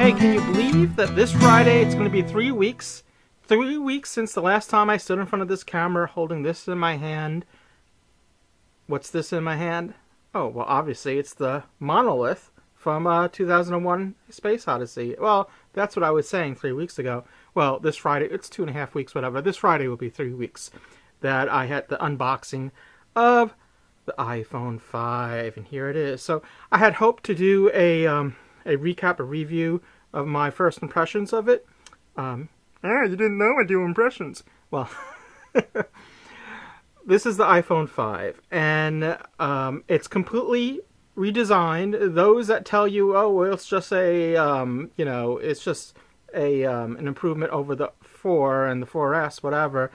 Hey, can you believe that this Friday it's going to be 3 weeks? 3 weeks since the last time I stood in front of this camera holding this in my hand. What's this in my hand? Oh, well, obviously it's the monolith from 2001 Space Odyssey. Well, that's what I was saying 3 weeks ago. Well, this Friday, it's 2.5 weeks, whatever. This Friday will be 3 weeks that I had the unboxing of the iPhone 5, and here it is. So I had hoped to do a recap, a review of my first impressions of it. You didn't know I do impressions. Well, this is the iPhone 5, and it's completely redesigned. Those that tell you, oh, well, it's just a, it's just a an improvement over the 4 and the 4S, whatever.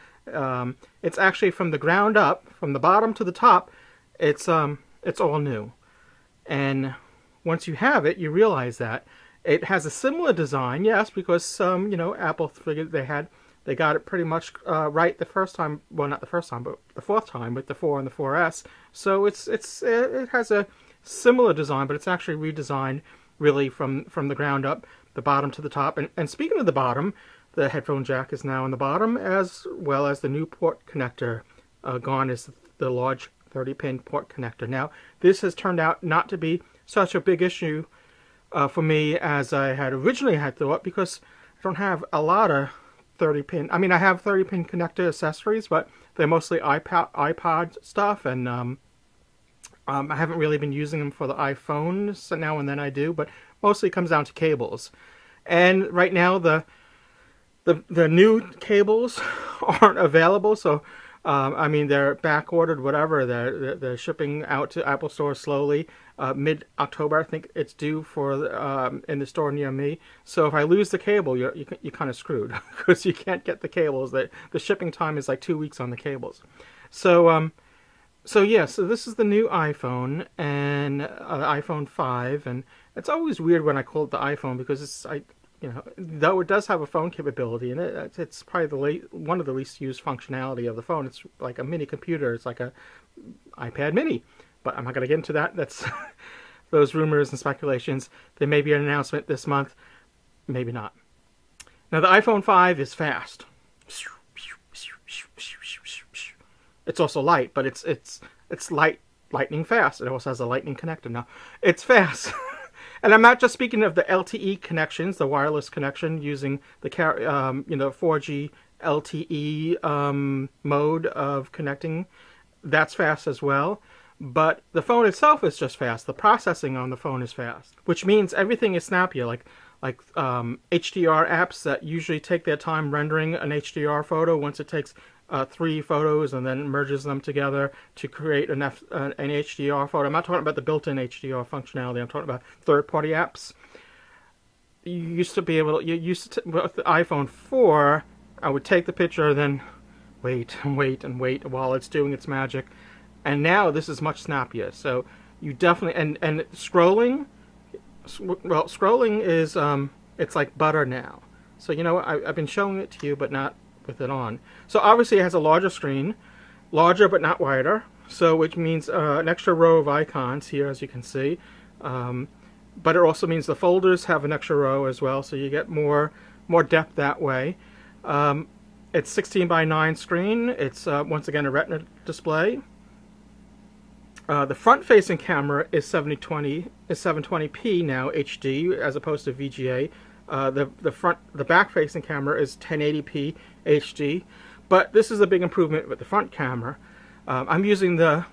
It's actually from the ground up, from the bottom to the top. It's all new, and once you have it, you realize that it has a similar design. Yes, because Apple figured they got it pretty much right the first time. Well, not the first time, but the fourth time with the 4 and the 4S. So it has a similar design, but it's actually redesigned really from the ground up, the bottom to the top. And speaking of the bottom, the headphone jack is now on the bottom, as well as the new port connector. Gone is the large 30-pin port connector. Now, this has turned out not to be such a big issue for me as I had originally thought, because I don't have a lot of 30-pin. I mean, I have 30-pin connector accessories, but they're mostly iPod stuff, and I haven't really been using them for the iPhone, so now and then I do, but mostly it comes down to cables. And right now, the new cables aren't available, so I mean, they're back ordered, whatever. They're shipping out to Apple stores slowly. Mid-October, I think it's due for in the store near me. So if I lose the cable, you're kind of screwed because you can't get the cables. The shipping time is like 2 weeks on the cables. So yeah, so this is the new iPhone, and iPhone 5, and it's always weird when I call it the iPhone because though it does have a phone capability in it, it's probably one of the least used functionality of the phone. It's like a mini computer. It's like a iPad mini. But I'm not going to get into that. That's those rumors and speculations. There may be an announcement this month. Maybe not. Now, the iPhone 5 is fast. It's also light, but it's lightning fast. It also has a lightning connector. Now, it's fast. And I'm not just speaking of the LTE connections, the wireless connection using the 4G LTE mode of connecting. That's fast as well. But the phone itself is just fast. The processing on the phone is fast, which means everything is snappier. Like HDR apps that usually take their time rendering an HDR photo. Once it takes 3 photos and then merges them together to create an HDR photo. I'm not talking about the built-in HDR functionality. I'm talking about third-party apps. You used to be able to, with the iPhone 4, I would take the picture, then wait and wait and wait while it's doing its magic. And now this is much snappier. So you definitely, and scrolling, well, scrolling is, it's like butter now. So I've been showing it to you, but not with it on. So obviously it has a larger screen, larger but not wider, so which means an extra row of icons here, as you can see, but it also means the folders have an extra row as well, so you get more depth that way. It's 16 by 9 screen. It's once again a Retina display. The front-facing camera is 720p now HD as opposed to VGA. The back-facing camera is 1080p HD, but this is a big improvement with the front camera. I'm using the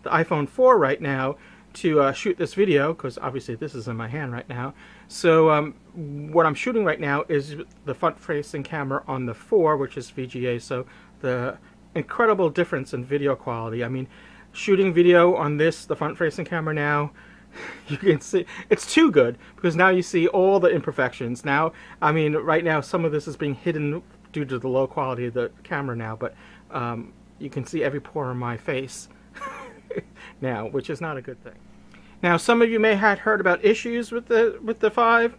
iPhone 4 right now to shoot this video, because obviously this is in my hand right now. So what I'm shooting right now is the front-facing camera on the 4, which is VGA. So the incredible difference in video quality. I mean, shooting video on the front-facing camera now, you can see it's too good, because now you see all the imperfections. Now, I mean, right now some of this is being hidden due to the low quality of the camera now, but you can see every pore in my face now, which is not a good thing. Now, some of you may have heard about issues with the 5.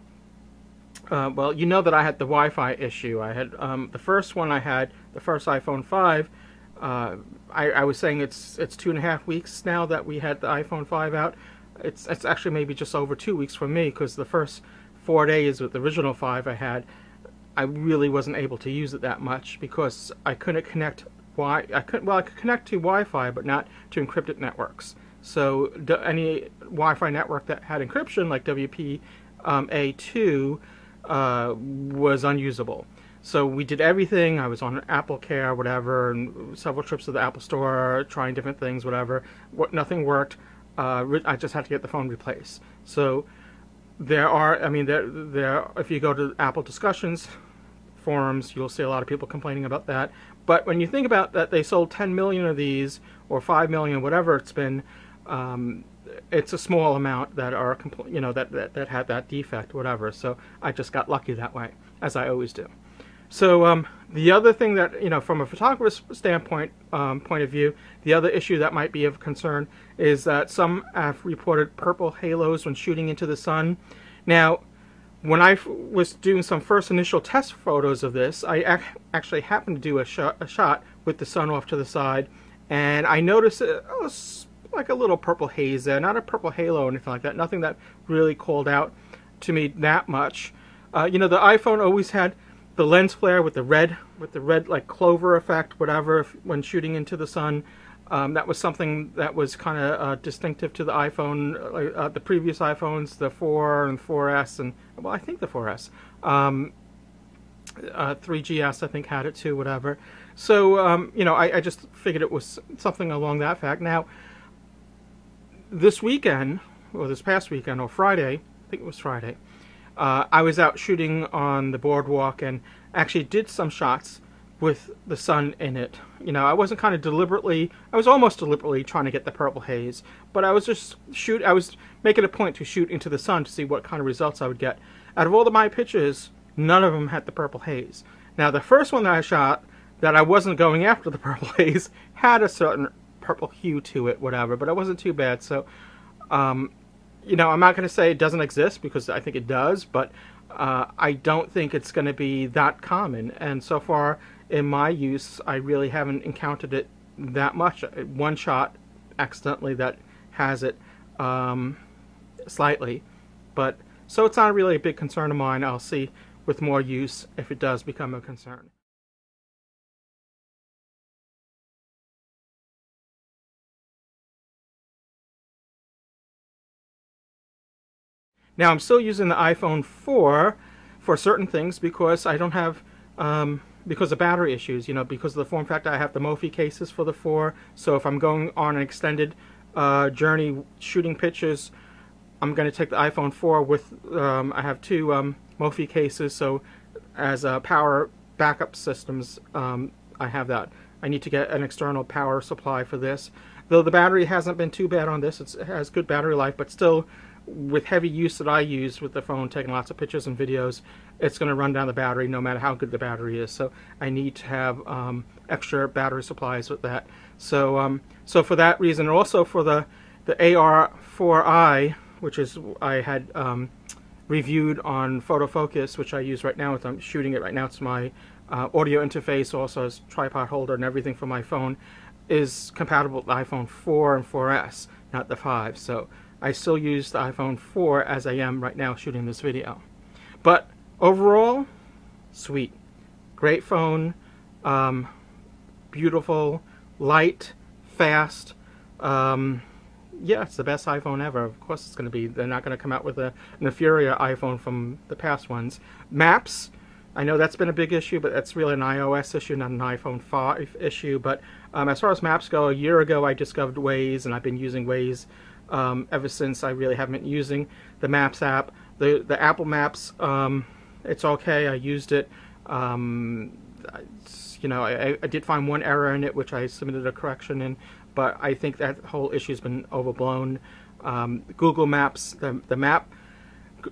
Well, you know that I had the Wi-Fi issue. I had the first one I had, the first iPhone 5. I was saying it's 2.5 weeks now that we had the iPhone 5 out. It's actually maybe just over 2 weeks for me, because the first 4 days with the original 5 I had, I really wasn't able to use it that much because I couldn't connect. I could connect to Wi-Fi, but not to encrypted networks. So any Wi-Fi network that had encryption, like WPA2, was unusable. So we did everything. I was on Apple Care, whatever, and several trips to the Apple Store, trying different things, whatever. Nothing worked. I just had to get the phone replaced. So there are, I mean, there. If you go to Apple discussions forums, you'll see a lot of people complaining about that. But when you think about that, they sold 10 million of these, or 5 million, whatever it's been. It's a small amount that are, that had that defect, whatever. So I just got lucky that way, as I always do. So the other thing that, from a photographer's standpoint, point of view, the other issue that might be of concern is that some have reported purple halos when shooting into the sun. Now, when I was doing some first initial test photos of this, I actually happened to do a shot with the sun off to the side, and I noticed it was like a little purple haze there, not a purple halo or anything like that, nothing that really called out to me that much. The iPhone always had the lens flare with the red like clover effect, whatever, when shooting into the sun. That was something that was kind of distinctive to the iPhone, the previous iPhones, the 4 and 4S, and, well, I think the 4S. 3GS, I think, had it too, whatever. So, I just figured it was something along that fact. Now, this weekend, or this past weekend, or Friday, I think it was Friday, I was out shooting on the boardwalk and actually did some shots with the sun in it. I wasn't I was almost deliberately trying to get the purple haze, but I was just I was making a point to shoot into the sun to see what kind of results I would get. Out of all my pictures, none of them had the purple haze. Now, the first one that I shot, that I wasn't going after the purple haze, had a certain purple hue to it, whatever, but it wasn't too bad. So, I'm not going to say it doesn't exist, because I think it does, but I don't think it's going to be that common. And so far in my use, I really haven't encountered it that much. One shot accidentally that has it slightly, but so it's not really a big concern of mine. I'll see with more use if it does become a concern. Now, I'm still using the iPhone 4 for certain things because I don't have, because of battery issues, because of the form factor. I have the Mophie cases for the 4, so if I'm going on an extended journey shooting pictures, I'm going to take the iPhone 4 with, I have 2 Mophie cases, so as power backup systems, I have that. I need to get an external power supply for this. Though the battery hasn't been too bad on this, it has good battery life, but still, with heavy use that I use with the phone, taking lots of pictures and videos, it's going to run down the battery no matter how good the battery is. So I need to have extra battery supplies with that. So so for that reason, and also for the AR4i, which is I had reviewed on Photo Focus, which I use right now. I'm shooting it right now. It's my audio interface, also as tripod holder and everything for my phone, is compatible with the iPhone 4 and 4S, not the 5. So I still use the iPhone 4 as I am right now shooting this video. But overall, sweet. Great phone, beautiful, light, fast. Yeah, it's the best iPhone ever. Of course it's going to be. They're not going to come out with an inferior iPhone from the past ones. Maps, I know that's been a big issue, but that's really an iOS issue, not an iPhone 5 issue. But as far as maps go, a year ago I discovered Waze, and I've been using Waze ever since. I really haven't been using the Maps app. The Apple Maps, it's okay. I used it. I did find one error in it, which I submitted a correction in, but I think that whole issue's been overblown. Google Maps, the map,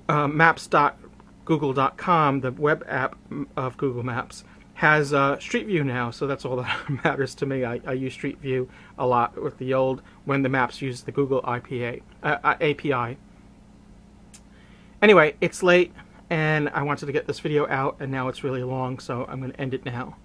maps.google.com, the web app of Google Maps, has Street View now, so that's all that matters to me. I use Street View a lot with the old, when the maps used the Google API. Anyway, it's late, and I wanted to get this video out, and now it's really long, so I'm going to end it now.